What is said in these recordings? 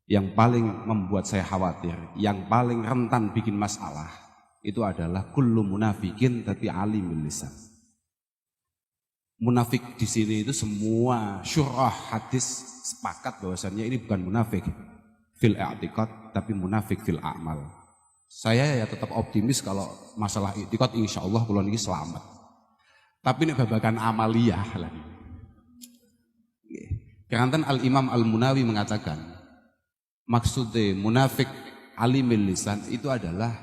yang paling membuat saya khawatir, yang paling rentan bikin masalah, itu adalah kullu munafikin tapi alimul lisan. Munafik di sini itu semua syurah hadis sepakat bahwasannya ini bukan munafik fil i'tiqad tapi munafik fil a'mal. Saya ya tetap optimis kalau masalah i'tiqad insyaallah kula niki selamat. Tapi ini babagan amaliyah lagi. Keranten Al-Imam Al-Munawi mengatakan maksudnya munafik alimil lisan itu adalah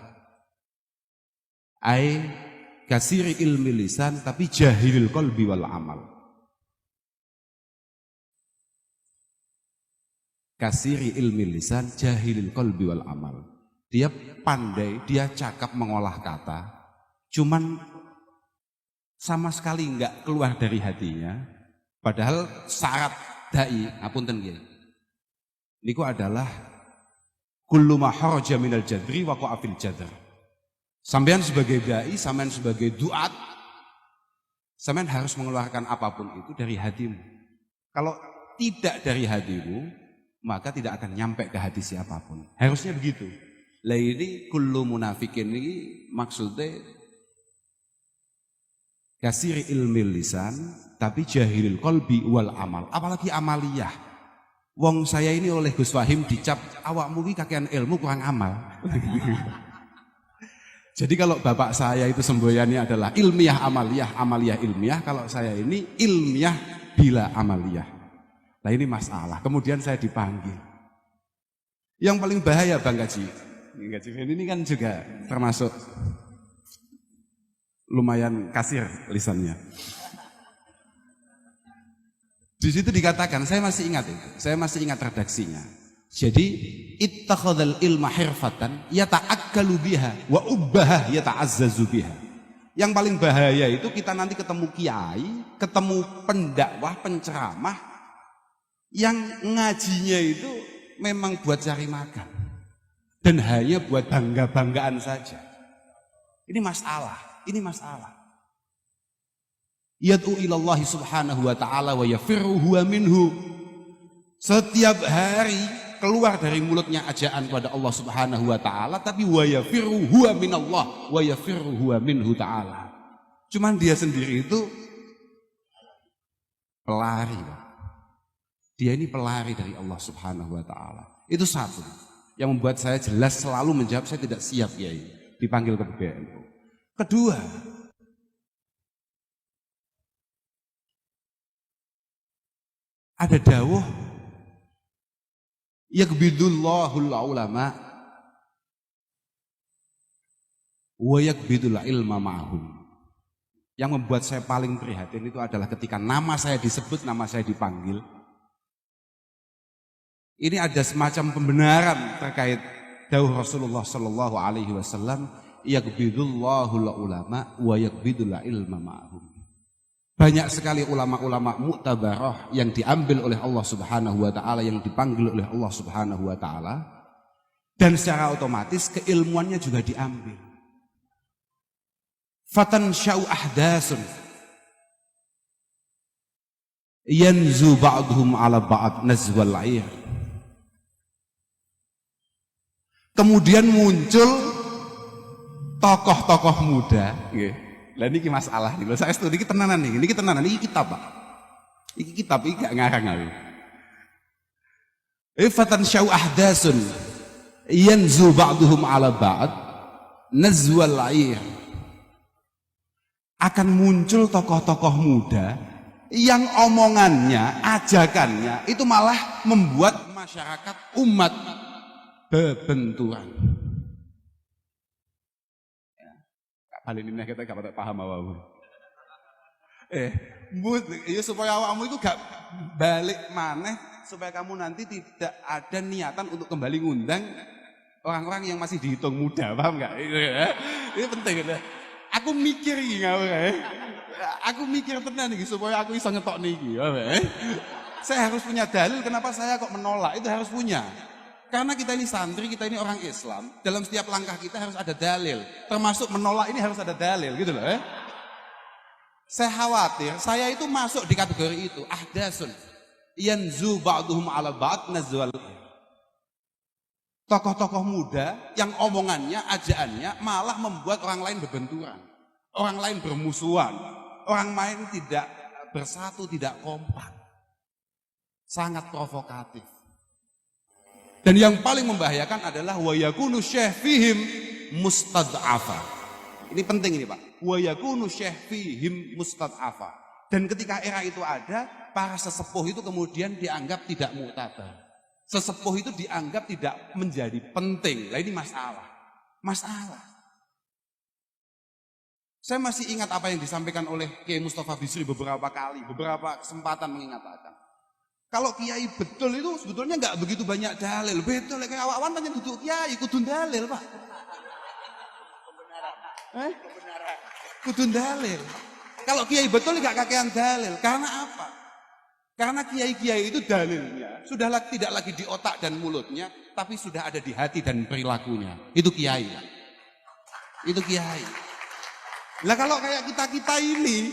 kasiri ilmi lisan tapi jahilil qalbi wal amal. Kasiri ilmi lisan jahilil qalbi wal amal. Dia pandai, dia cakap mengolah kata, cuman sama sekali enggak keluar dari hatinya. Padahal syarat dai, ngapunten nggih. Niku adalah kullu ma kharaja minal jadri waqa'a fil jadr. Sampean sebagai dai, sampean sebagai duat, sampean harus mengeluarkan apapun itu dari hatimu. Kalau tidak dari hatimu, maka tidak akan nyampe ke hati siapapun. Harusnya begitu. Lah ini kullu munafikin ini maksudnya kasiri ilmi lisan tapi jahilil qalbi wal amal. Apalagi amaliyah. Wong saya ini oleh Gus Fahim dicap awakmu iki kakean ilmu kurang amal. Jadi kalau bapak saya itu semboyannya adalah ilmiah amaliyah, amaliyah ilmiah. Kalau saya ini ilmiah bila amaliyah. Nah ini masalah. Kemudian saya dipanggil. Yang paling bahaya Bang Gaji. Gaji ini kan juga termasuk lumayan kasir lisannya. Di situ dikatakan, saya masih ingat itu. Saya masih ingat redaksinya. Jadi ittakhadzal ilma hirfatan yata'akkalu biha wa ubbah yata'azzazu biha. Yang paling bahaya itu kita nanti ketemu kiai, ketemu pendakwah, penceramah yang ngajinya itu memang buat cari makan dan hanya buat bangga-banggaan saja. Ini masalah, ini masalah. Yad'u ilallahi subhanahu wa ta'ala wa yafirru huwa minhu. Setiap hari keluar dari mulutnya ajaan kepada Allah Subhanahu wa taala tapi wa yafirru huwa minallah wa yafirru huwa minhu ta'ala. Cuman dia sendiri itu pelari. Dia ini pelari dari Allah Subhanahu wa taala. Itu satu yang membuat saya jelas selalu menjawab saya tidak siap Kiai dipanggil ke PBNU. Kedua, ada dawuh yakbidullahul ulama wa yakbidul ilma ma'hum. Yang membuat saya paling prihatin itu adalah ketika nama saya disebut, nama saya dipanggil. Ini ada semacam pembenaran terkait dawuh Rasulullah sallallahu alaihi wasallam, yakbidullahul ulama wa yakbidul ilma ma'hum. Banyak sekali ulama-ulama mu'tabarah yang diambil oleh Allah Subhanahu wa taala, yang dipanggil oleh Allah Subhanahu wa taala, dan secara otomatis keilmuannya juga diambil. Fatan syau ahdasun yanzu ba'dhum ala ba'd nazwal 'air. Kemudian muncul tokoh-tokoh muda, nggih. Lah niki masalah nih. Lho saya studi iki tenanan nih. Niki tenanan iki kitab, Pak. Iki kitab iki gak ngarang aku. Ifatan syau ahdasun yanzu ba'duhum ala ba'd nazwal 'air. Akan muncul tokoh-tokoh muda yang omongannya, ajakannya itu malah membuat masyarakat umat bebenturan. Hal ini kita gak paham apa-apa. Ya supaya awakmu itu gak balik maneh, supaya kamu nanti tidak ada niatan untuk kembali ngundang orang-orang yang masih dihitung muda, paham gak? Ini penting ya. Aku mikir iki ngawur ya. Aku mikir tenan iki supaya aku iso ngetok niki. Saya harus punya dalil kenapa saya kok menolak, itu harus punya. Karena kita ini santri, kita ini orang Islam, dalam setiap langkah kita harus ada dalil. Termasuk menolak ini harus ada dalil, gitu loh. Saya khawatir, saya itu masuk di kategori itu, ahdasun yanzu ba'duhum ala ba'd nazwal. Tokoh-tokoh muda yang omongannya, ajaannya malah membuat orang lain berbenturan. Orang lain bermusuhan. Orang lain tidak bersatu, tidak kompak. Sangat provokatif. Dan yang paling membahayakan adalah wa yakunu syekh fihim mustad'afa. Ini penting ini Pak. Wa yakunu syekh fihim mustad'afa. Dan ketika era itu ada, para sesepuh itu kemudian dianggap tidak mu'tabar. Sesepuh itu dianggap tidak menjadi penting. Nah ini masalah. Masalah. Saya masih ingat apa yang disampaikan oleh Kiai Mustafa Bisri beberapa kali, beberapa kesempatan mengatakan. Kalau kiai betul itu sebetulnya nggak begitu banyak dalil. Betul, kayak awan banyak duduk kiai, kudun dalil Pak. Kebenaran. Kebenaran. Kudun dalil. Kalau kiai betul nggak kakean dalil. Karena apa? Karena kiai-kiai itu dalilnya sudah tidak lagi di otak dan mulutnya, tapi sudah ada di hati dan perilakunya. Itu kiai. Itu kiai. Lah kalau kayak kita ini,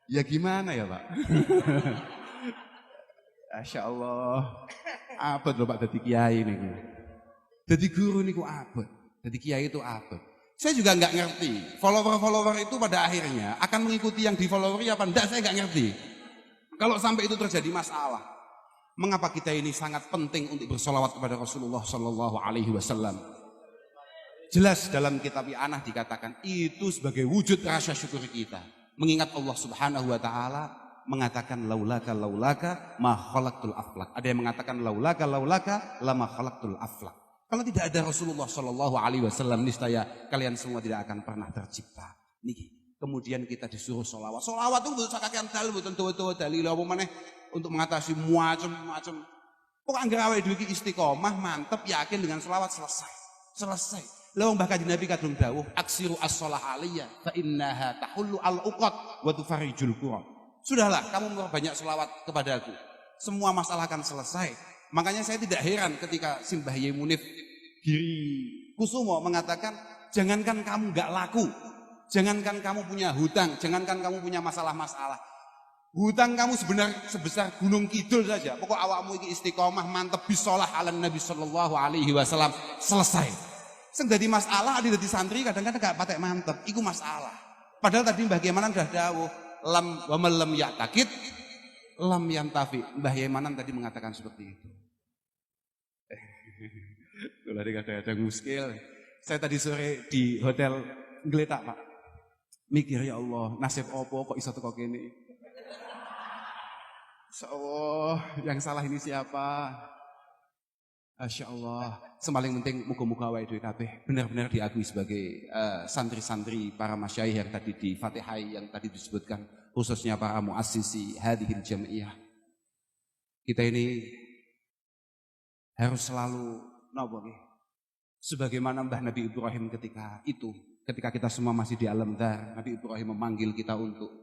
ya gimana ya Pak? Masya Allah, abad loh Pak jadi kiai ini. Jadi guru ini kok abad, jadi kiai itu abad. Saya juga nggak ngerti, follower-follower itu pada akhirnya akan mengikuti yang di followeri apa enggak, saya nggak ngerti. Kalau sampai itu terjadi masalah, mengapa kita ini sangat penting untuk bersolawat kepada Rasulullah Sallallahu Alaihi Wasallam? Jelas dalam kitab I'anah dikatakan itu sebagai wujud rasa syukur kita, mengingat Allah Subhanahu Wa Taala mengatakan laulaka ma khalaqtul aflak. Ada yang mengatakan laulaka lama khalaqtul aflak. Kalau tidak ada Rasulullah Shallallahu Alaihi Wasallam, niscaya kalian semua tidak akan pernah tercipta. Niki. Kemudian kita disuruh sholawat. Sholawat itu butuh sakakian dalil, butuh tua dalil apa mana untuk mengatasi macam-macam. Pokok anggar awal dulu istiqomah, mantep, yakin dengan sholawat selesai. Lawang bahkan di Nabi kadung dawuh, aksiru as-sholah aliyah, fa innaha tahullu al-uqad wa tufarijul qura. Sudahlah, kamu banyak sholawat kepadaku. Semua masalah akan selesai. Makanya saya tidak heran ketika Simbah Yai Munif Giri Kusumo mengatakan, jangankan kamu gak laku, jangankan kamu punya hutang, jangankan kamu punya masalah-masalah. Hutang kamu sebenarnya sebesar gunung kidul saja. Pokok awakmu iki istiqomah mantep bisolah ala Nabi Sallallahu Alaihi Wasallam selesai. Sing dadi masalah adi dadi santri kadang-kadang gak patek mantep, iku masalah. Padahal tadi bagaimana sudah dawuh lam wa man lam ya'taqid lam yantafi. Mbah Yaimanan tadi mengatakan seperti itu. Kalau ada muskil. Saya tadi sore di hotel ngeletak Pak. Mikir ya Allah, nasib opo kok iso teko kene. Insya Allah, yang salah ini siapa? Masya Allah. Semaling penting muga-muga awake dhewe kabeh benar-benar diakui sebagai santri-santri para masyayikh yang tadi di Fatihai yang tadi disebutkan, khususnya para muassisi hadhil jam'iyah. Kita ini harus selalu sebagaimana Mbah Nabi Ibrahim ketika kita semua masih di alam dzar, Nabi Ibrahim memanggil kita untuk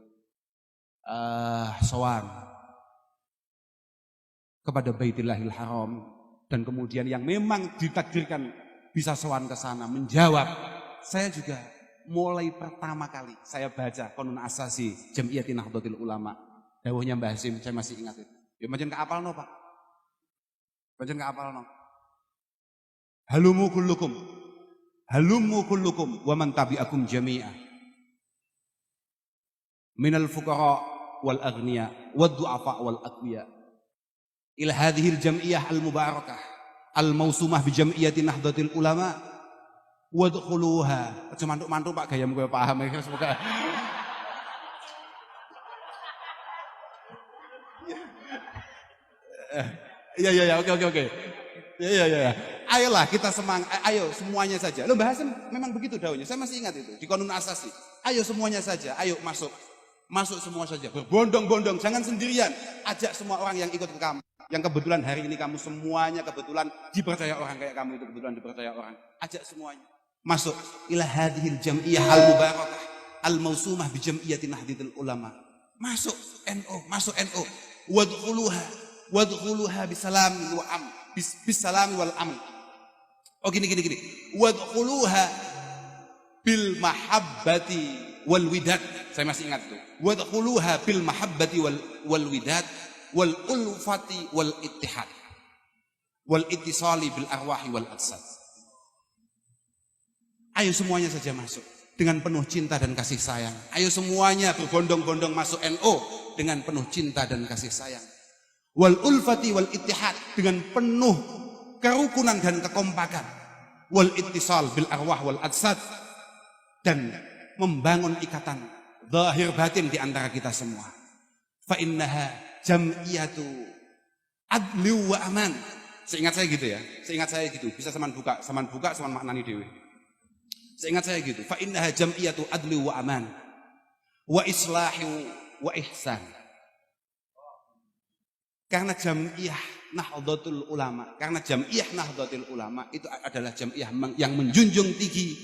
sowan kepada Baitillahil Haram. Dan kemudian yang memang ditakdirkan bisa sowan ke sana menjawab. Saya juga mulai pertama kali saya baca Qanun Asasi Jam'iyyati Nahdlatul Ulama. Dawuhnya Mbah Hasim, saya masih ingat itu. Ya macam keapalno Pak. Macam keapalno. Halumu kullukum wa man tabi'akum jami'ah. Minal fuqara wal aghniya wad du'afa wal aqwiya. Ila hadhil jam'iyah al-mubarakah al-mausumah bi jam'iyyati Nahdlatul Ulama wadkhuluha. Aja mantuk-mantuk Pak, gayamu kowe paham ya semoga. Ya, oke. Ya. Ayolah kita ayo semuanya saja. Lo bahas memang begitu daunnya. Saya masih ingat itu di Qanun Asasi. Ayo semuanya saja, ayo masuk semua saja. Berbondong-bondong, jangan sendirian. Ajak semua orang yang ikut ke kamu. Yang kebetulan hari ini kamu semuanya kebetulan dipercaya orang kayak kamu itu kebetulan dipercaya orang. Ajak semuanya. Masuk ila hadhil jam'iyah al-mubarakah al-mausumah bi jam'iyyati Nahdlatul Ulama. Masuk NU. Wadkhuluha bisalami wa am. Bisalami wal amn. Oh gini. Wadkhuluha bil mahabbati wal widad. Saya masih ingat tuh. Wadkhuluha bil mahabbati wal widad wal ulfati wal ittihad. wal ittisali bil arwahi wal ajsad. Ayo semuanya saja masuk dengan penuh cinta dan kasih sayang. Ayo semuanya berbondong-bondong masuk NO dengan penuh cinta dan kasih sayang. Wal ulfati wal ittihad, dengan penuh kerukunan dan kekompakan. Wal ittisal bil arwah wal ajsad, dan membangun ikatan zahir batin di antara kita semua. Fa innaha jam'iyatu adli wa aman. Seingat saya gitu ya. Seingat saya gitu. Bisa saman buka saman maknani dewe. Seingat saya gitu. Fa innaha jam'iyatu adli wa aman wa islahu wa ihsan. Karena jam'iyah Nahdlatul Ulama, karena jam'iyah Nahdlatul Ulama itu adalah jam'iyah yang menjunjung tinggi,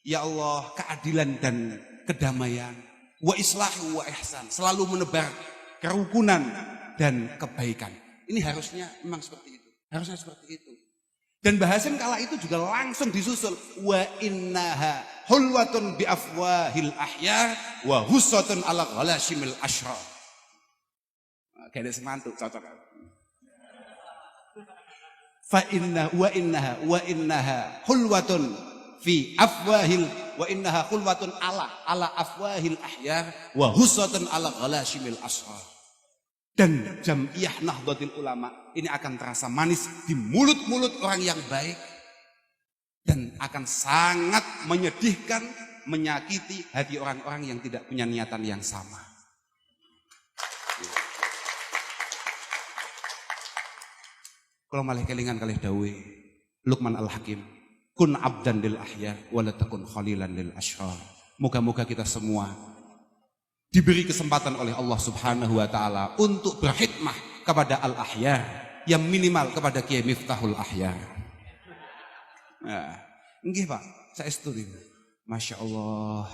ya Allah, keadilan dan kedamaian, wa islahu wa ihsan, selalu menebar kerukunan dan kebaikan. Ini harusnya memang seperti itu. Harusnya seperti itu. Dan bahasan kala itu juga langsung disusul, wa innaha hulwatun bi afwahil ahya wa hussatun ala ghalashimil ashra. Kayak semantuk cocok. Fa inna wa innaha hulwatun fi afwahil wa innaha hulwatun ala afwahil ahya wa hussatun ala ghalashimil ashra. Dan jam'iyah Nahdlatul Ulama ini akan terasa manis di mulut-mulut orang yang baik dan akan sangat menyedihkan, menyakiti hati orang-orang yang tidak punya niatan yang sama. Kalau malih kelingan kalih dawuh Luqman Al-Hakim, kun abdan lil ahya wa la takun khalilan lil ashrar. Moga-moga kita semua diberi kesempatan oleh Allah Subhanahu wa taala untuk berkhidmah kepada al-ahya, yang minimal kepada Kiai Miftahul Ahya. Nah, nggih Pak, saestu niku. Masya Allah.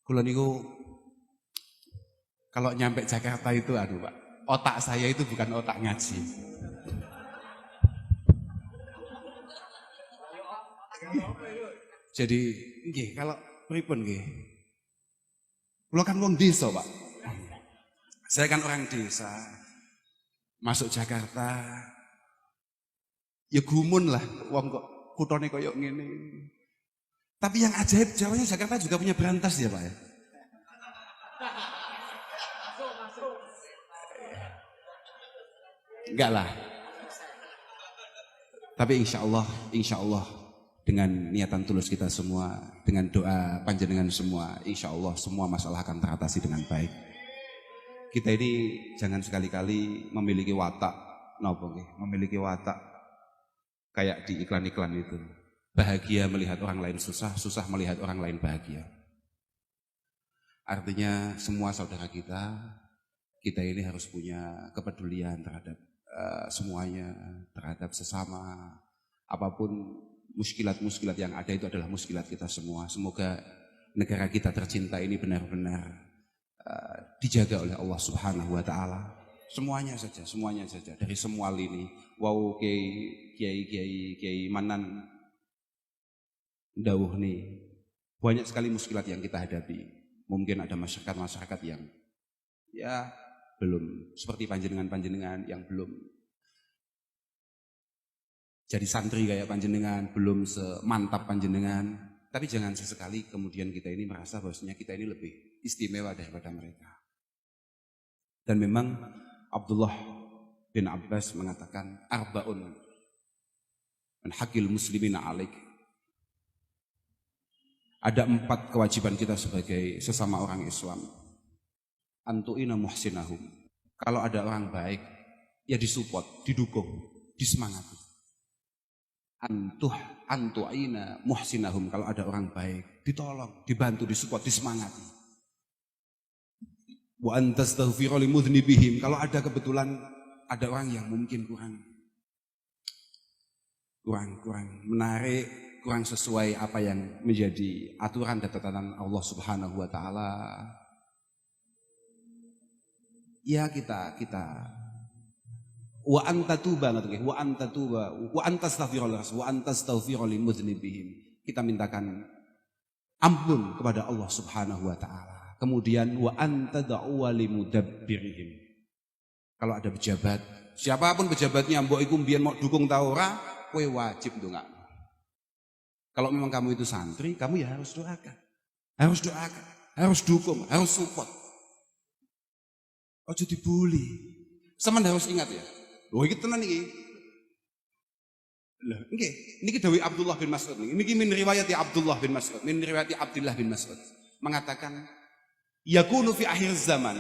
Kula niku kalau nyampe Jakarta itu aduh Pak, otak saya itu bukan otak ngaji. Jadi nggih kalau pripun nggih? Kula kan wong desa, Pak. Saya kan orang desa. Masuk Jakarta ya gumun lah, wong kok kutone koyo ngene. Tapi yang ajaib Jawanya Jakarta juga punya berantas ya, Pak ya. Enggak lah. Tapi insya Allah dengan niatan tulus kita semua, dengan doa panjenengan semua, insya Allah semua masalah akan teratasi dengan baik. Kita ini jangan sekali-kali memiliki watak, memiliki watak kayak di iklan-iklan itu. Bahagia melihat orang lain susah, susah melihat orang lain bahagia. Artinya semua saudara kita ini harus punya kepedulian terhadap semuanya, terhadap sesama. Apapun muskilat-muskilat yang ada itu adalah muskilat kita semua. Semoga negara kita tercinta ini benar-benar dijaga oleh Allah Subhanahu wa taala. Semuanya saja dari semua lini. Wow, kiai Manan dawuh nih. Banyak sekali muskilat yang kita hadapi. Mungkin ada masyarakat yang ya belum seperti panjenengan yang belum jadi santri kayak panjenengan, belum semantap panjenengan. Tapi jangan sesekali kemudian kita ini merasa bahwasanya kita ini lebih istimewa daripada mereka. Dan memang Abdullah bin Abbas mengatakan arba'un min haqqil muslimina alaik. Ada 4 kewajiban kita sebagai sesama orang Islam. Antu'ina muhsinahum. Kalau ada orang baik, ya disupport, didukung, disemangati. Antu'ina muhsinahum. Kalau ada orang baik, ditolong, dibantu, disupport, disemangati. Wa antastaghfira limudhnibihim. Kalau ada kebetulan ada orang yang mungkin kurang menarik, kurang sesuai apa yang menjadi aturan dan tatanan Allah Subhanahu wa taala. Ya kita wa antatuba wa antastaghfira limudznibihim. Kita mintakan ampun kepada Allah Subhanahu wa taala. Kemudian wa antad'u limudabbirihim. Kalau ada pejabat Siapapun pejabatnya, mbok iku mbiyen mau dukung ta ora, kowe wajib ndongakno. Kalau memang kamu itu santri, kamu ya harus doakan. Harus doakan, harus dukung, harus support. Ojo dibully. Sampeyan harus ingat ya. Lho iki tenan iki. Lah nggih, niki dawuh Abdullah bin Mas'ud niki. Niki min riwayat Abdullah bin Mas'ud, min riwayat Abdullah bin Mas'ud mengatakan yakunu fi akhir zaman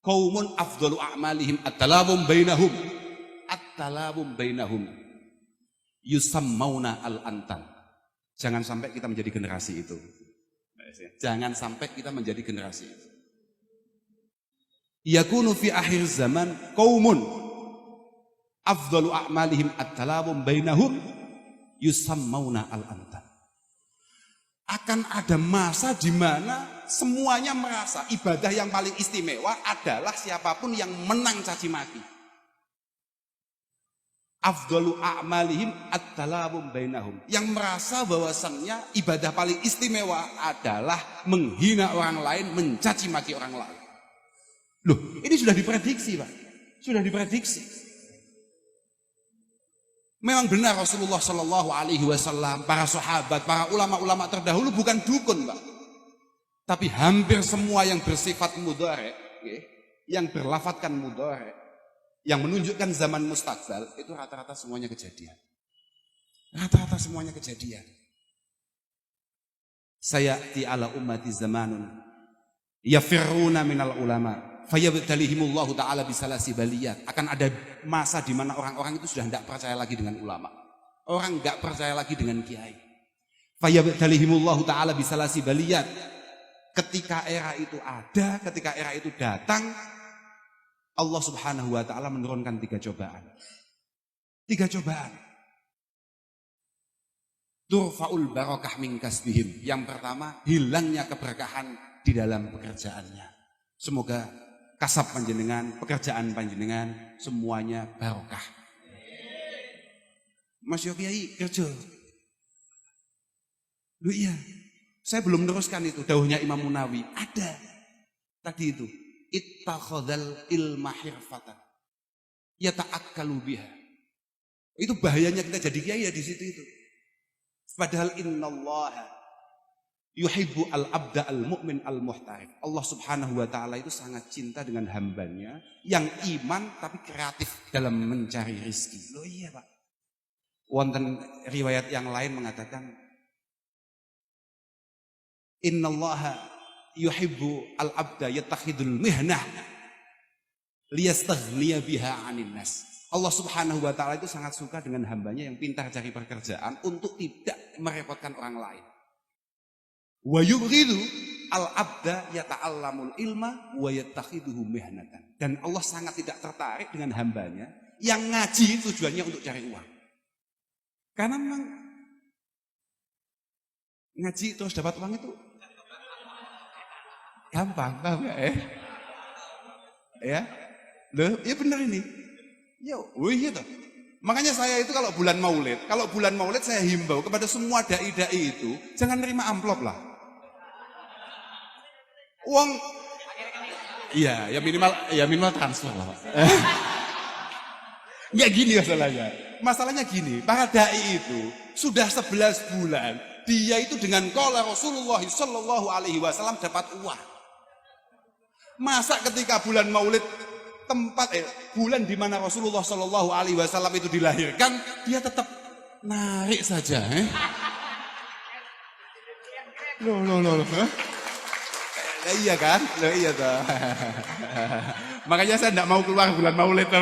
qaumun afdalu a'malihim at-talabum bainahum. At-talabum bainahum yusammauna al-antan. Jangan sampai kita menjadi generasi itu. Jangan sampai kita menjadi generasi itu. Yakunu fi akhir zaman qaumun afdalu a'malihim at-talabum bainahum yusammauna al-antan. Akan ada masa di mana semuanya merasa ibadah yang paling istimewa adalah siapapun yang menang caci maki. Afdalu a'malihim at-talabum bainahum. Yang merasa bahwasannya ibadah paling istimewa adalah menghina orang lain, mencaci maki orang lain. Loh, ini sudah diprediksi, Pak. Sudah diprediksi. Memang benar Rasulullah Shallallahu Alaihi Wasallam, para sahabat, para ulama-ulama terdahulu bukan dukun, Pak. Tapi hampir semua yang bersifat mudhari', yang berlafatkan mudhari', yang menunjukkan zaman mustakbal, itu rata-rata semuanya kejadian. Rata-rata semuanya kejadian. Sayati ala ummati zamanun yafirruna minal ulama fayabtalihimullahu ta'ala bisalasi baliyat. Akan ada masa di mana orang-orang itu sudah tidak percaya lagi dengan ulama. Orang tidak percaya lagi dengan kiai. Fayabtalihimullahu ta'ala bisalasi baliyat. Ketika era itu ada, ketika era itu datang, Allah subhanahu wa ta'ala menurunkan 3 cobaan. 3 cobaan. Turfa'ul barakah min kasbihim. Yang pertama, hilangnya keberkahan di dalam pekerjaannya. Semoga kasab panjenengan, pekerjaan panjenengan, semuanya barokah. Mas Yokyai kerja. Loh iya, saya belum meneruskan itu, dawuhnya Imam Munawi. Ada. Tadi itu. Ittakhadhal ilma hirfatan yata'akkalu biha. Itu bahayanya kita jadi kiai ya di situ itu. Padahal innallaha yuhibbu al-abda al-mu'min al-muhtarif. Allah subhanahu wa ta'ala itu sangat cinta dengan hambanya yang iman tapi kreatif dalam mencari rizki. Loh iya Pak. Wonten riwayat yang lain mengatakan innallaha yuhibbu al-abda yattakhidul mihnah liyastaghniya biha 'anil nas. Allah Subhanahu wa taala itu sangat suka dengan hambanya yang pintar cari pekerjaan untuk tidak merepotkan orang lain. Wa yubghidu al-abda yata'allamul ilma wa yattakhiduhu mihnatan. Dan Allah sangat tidak tertarik dengan hambanya yang ngaji tujuannya untuk cari uang. Karena memang ngaji terus dapat uang itu gampang, paham ya? Ya, loh, ya benar ini. Ya, iya toh. Makanya saya itu kalau bulan Maulid saya himbau kepada semua dai-dai itu jangan nerima amplop lah. Uang, iya, ya minimal transfer lah. Ya gini masalahnya. Masalahnya gini, para dai itu sudah 11 bulan dia itu dengan qala Rasulullah sallallahu alaihi wasallam dapat uang. Masa ketika bulan Maulid bulan di mana Rasulullah Shallallahu Alaihi Wasallam itu dilahirkan, dia tetap narik saja. Loh. Iya kan? Loh iya toh. Makanya saya tidak mau keluar bulan Maulid toh.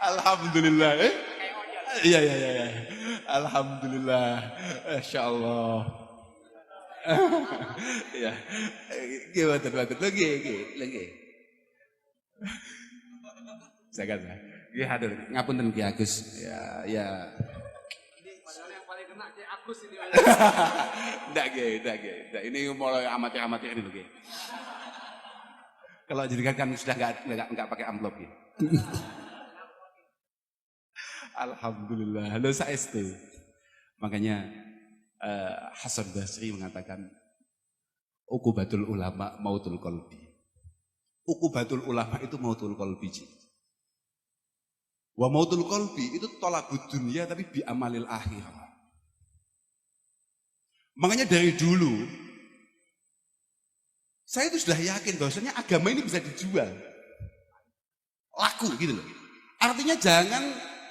Alhamdulillah. Iya. Alhamdulillah. Masya Allah. Ya, gimana lagi. Saya kata, ya hadir, ngapunten Ki Agus, ya. Ini padahal yang paling kena Ki Agus ini. Nggak, ini mulai amatir ini loh. Kalau jadi kan sudah nggak pakai amplop ya. Alhamdulillah, halo saestu. Makanya Hasan Basri mengatakan uqubatul ulama mautul qalbi. Uqubatul ulama itu mautul qalbi. Wa mautul qalbi itu tolabud dunia tapi bi amalil akhirah. Makanya dari dulu saya itu sudah yakin bahwasanya agama ini bisa dijual. Laku gitu loh. Artinya jangan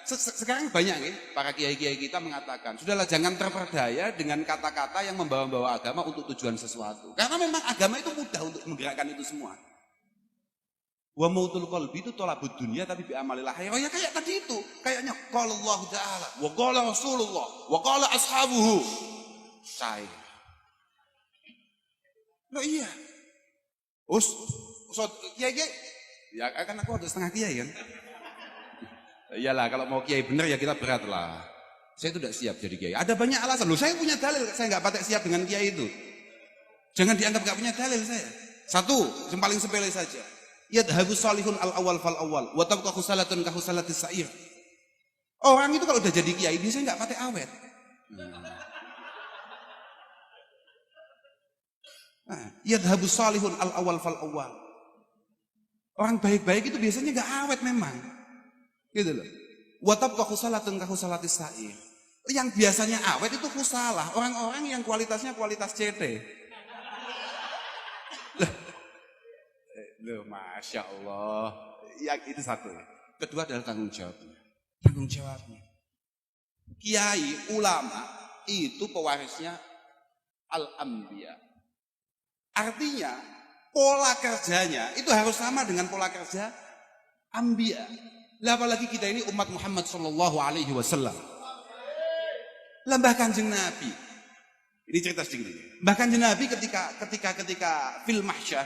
sekarang banyak ya para kiai-kiai kita mengatakan, sudahlah jangan terperdaya dengan kata-kata yang membawa-bawa agama untuk tujuan sesuatu. Karena memang agama itu mudah untuk menggerakkan itu semua. Wa mautul qalbi itu tolabud dunia tapi bi amalil akhirah. Ya kayak tadi itu, kayaknya qala Allah Ta'ala, wa qala Rasulullah, wa qala ashabuhu. Cair. Loh iya. Kiai, ya kan aku ada setengah kiai kan. Iyalah kalau mau kiai bener ya kita berat lah. Saya itu tidak siap jadi kiai. Ada banyak alasan. Loh saya punya dalil, saya nggak patek siap dengan kiai itu. Jangan dianggap nggak punya dalil saya. Satu, yang paling sepele saja. Yadhabu salihun al awal fal awal, wa tabqa khusalatun ka khusalatis sa'ir. Orang itu kalau udah jadi kiai biasanya nggak patek awet. Yadhabu salihun al awal fal awal. Orang baik-baik itu biasanya nggak awet memang. Gitu loh. Wa tabqa khusalatun ka khusalatis sa'ir. Yang biasanya awet itu khusalah, orang-orang yang kualitasnya kualitas CT. Loh, Masya Allah. Yang itu satu. Kedua adalah tanggung jawabnya. Tanggung jawabnya. Kiai, ulama itu pewarisnya al-anbiya. Artinya pola kerjanya itu harus sama dengan pola kerja anbiya. Lah apalagi kita ini umat Muhammad sallallahu alaihi wasallam. Lah bahkan Kanjeng Nabi. Ini cerita sedikit ini. Bahkan Kanjeng Nabi ketika fil mahsyar,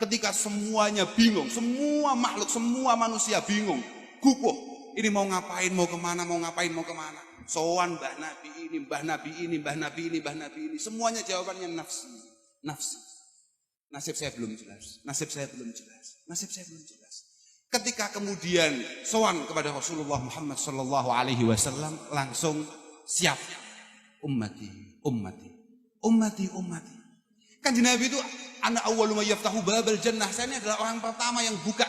ketika semuanya bingung, semua makhluk, semua manusia bingung, gugup. Ini mau ngapain, mau kemana, mau ngapain, mau kemana. Sowan mbah Nabi ini, mbah Nabi ini, mbah Nabi ini, mbah Nabi ini. Semuanya jawabannya nafsi, nafsi. Nasib saya belum jelas, nasib saya belum jelas, nasib saya belum jelas. Ketika kemudian sowan kepada Rasulullah Muhammad sallallahu alaihi wasallam, langsung siap. Ummati, ummati, ummati, ummati. Kanjeng Nabi itu ana awwalu may yaftahu babal jannah. Saya ini adalah orang pertama yang buka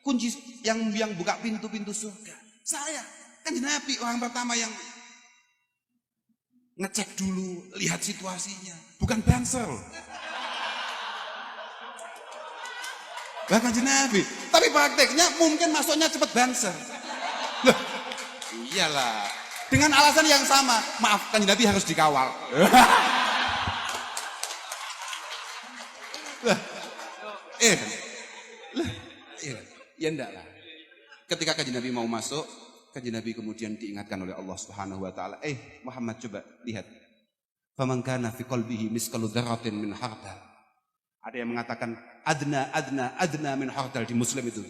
kunci, yang buka pintu-pintu surga. Saya, Kanjeng Nabi orang pertama yang ngecek dulu, lihat situasinya, bukan banser. Bahkan Nabi, tapi prakteknya mungkin masuknya cepat banser. Loh, iyalah. Dengan alasan yang sama, maaf kan Nabi harus dikawal. Ya enggak lah. Ketika Kanjeng Nabi mau masuk, Kanjeng Nabi kemudian diingatkan oleh Allah Subhanahu wa taala, Muhammad coba lihat. Faman kana fi qalbihi miskalu dzarratin min hardal. Ada yang mengatakan adna min hardal di Muslim itu.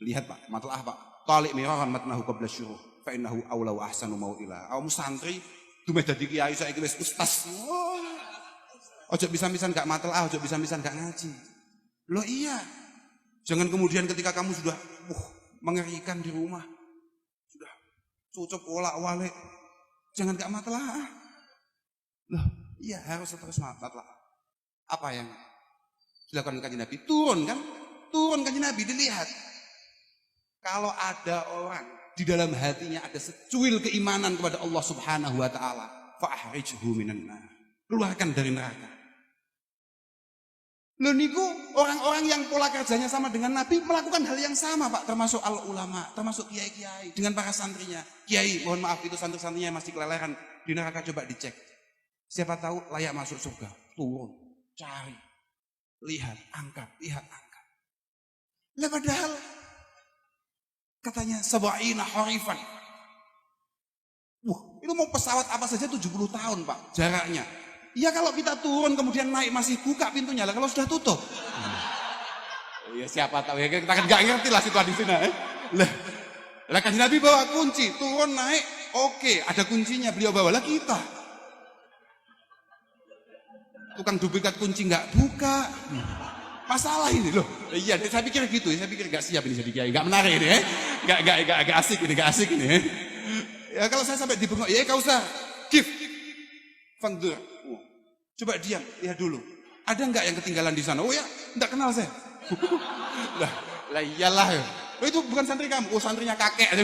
Lihat Pak, matlah Pak. Talik miraran matnahu qabla syuruh fa innahu aula wa ahsanu mau'ila. Awakmu santri dumeh dadi kiai saiki wis ustaz. Ojo bisa-bisan gak matlah, ojo bisa-bisan gak ngaji. Loh iya. Jangan kemudian ketika kamu sudah mengerikan di rumah, sudah cucuk olak-walik, jangan gak matlah. Loh iya harus terus matlah. Apa yang dilakukan Kanjeng Nabi? Turun kan? Turun Kanjeng Nabi, dilihat. Kalau ada orang di dalam hatinya ada secuil keimanan kepada Allah Subhanahu wa taala, fa'ahrijhu minan nar. Keluarkan dari neraka. Loh niku orang-orang yang pola kerjanya sama dengan Nabi melakukan hal yang sama Pak, termasuk al-ulama, termasuk kiai-kiai dengan para santrinya. Kiai, mohon maaf itu santri-santrinya masih keleleran di neraka, coba dicek. Siapa tahu layak masuk surga. Turun, cari. Lihat, angkat. Lah padahal katanya sab'ina harifan. Itu mau pesawat apa saja 70 tahun Pak jaraknya. Ya kalau kita turun kemudian naik masih buka pintunya lah, kalau sudah tutup. Ya siapa tahu ya, kita kan nggak ngerti lah situasi di sini. Lah kan Nabi bawa kunci, turun naik, oke, ada kuncinya beliau bawa lah kita. Tukang duplikat kunci nggak buka. Masalah ini loh. Iya, saya pikir gitu, saya pikir nggak siap ini jadi kiai, nggak menarik ini, nggak asik ini. Ya kalau saya sampai dibengok, ya kau usah give, fangdur. Coba diam, lihat dulu. Ada nggak yang ketinggalan di sana? Oh ya, nggak kenal saya. Lah iyalah. Oh, itu bukan santri kamu, oh santrinya kakek.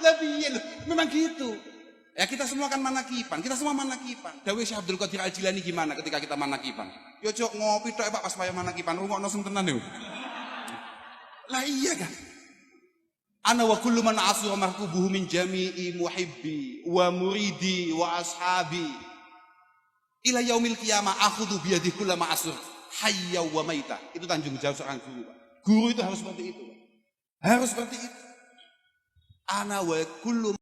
Lah piye lho, memang gitu. Ya kita semua kan manakipan, kita semua manakipan. Dawe Syekh Abdul Qadir Al-Jilani gimana ketika kita manakipan? Yo cok ngopi tok Pak pas wayah manakipan, rungokno sing tenan lho. Lah iya kan. Ana wa kullu man asura markubuhu min jami'i muhibbi wa muridi wa ashabi ila yaumil qiyamah akhudhu biyadihi kullama asur hayya wa maita. Itu tanggung jawab seorang guru, Pak. Guru itu harus seperti itu, Pak. Harus seperti itu. Ana wa kullu